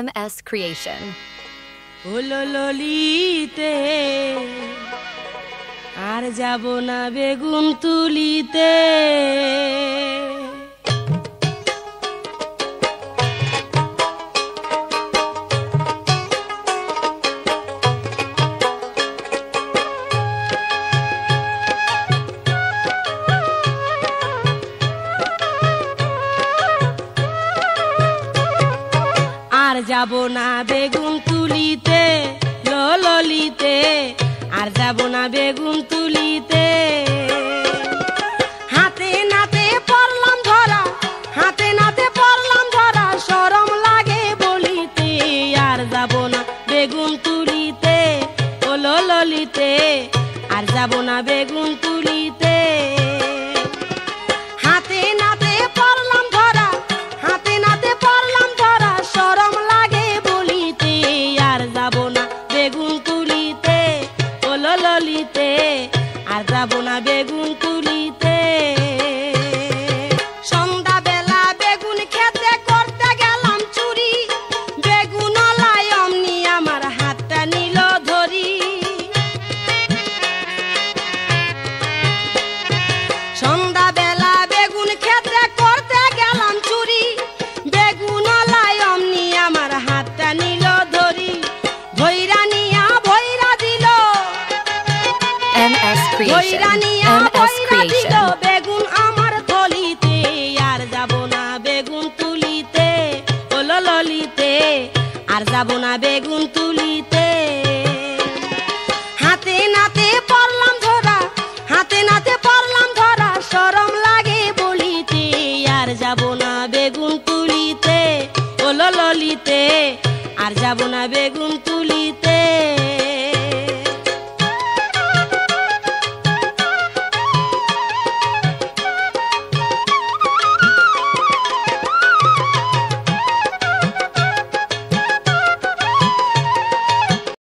MS Creation. ললিতে আর যাব না বেগুন তুলিতে। আর যাব না বেগুন তুলিতে ললিতে, আর যাব না বেগুন তুলিতে। হাতে নাতে পড়লাম ধরা, হাতে নাতে পড়লাম ধরা, শরম লাগে বলিতে। আর যাব না বেগুন তুলিতে ললিতে, আর যাব না বেগুন তুলিতে। হাতে নাতে পড়লাম ধরা, হাতে নাতে পড়লাম ধরা, শরম লাগে বলিতে। আর যাব না বেগুন তুলিতে ললিতে, আর যাব না বেগুন তুলিতে। সন্ধ্যা বেলা বেগুন খেতে করতে গেলাম চুরি, বেগুনওয়ালাই অমনি আমার হাতটা নিল ধরি। সন্ধ্যা বেলা বেগুন খেতে করতে গেলাম চুরি, বেগুনওয়ালাই অমনি আমার হাতটা নিল ধরি। ভৈরা নিয়া ভৈরা দিল, MS Creation. ভৈরা নিয়া MS ভৈরা দিল Creation. বেগুন আমার থলিতে। আর যাব না বেগুন তুলিতে ললিতে, আর যাব না বেগুন তুলিতে। হাতে নাতে পড়লাম ধরা, হাতে নাতে পড়লাম ধরা, শরম লাগে বলিতে। আর যাব না বেগুন তুলিতে ললিতে, আর যাব না বেগুন তুলি।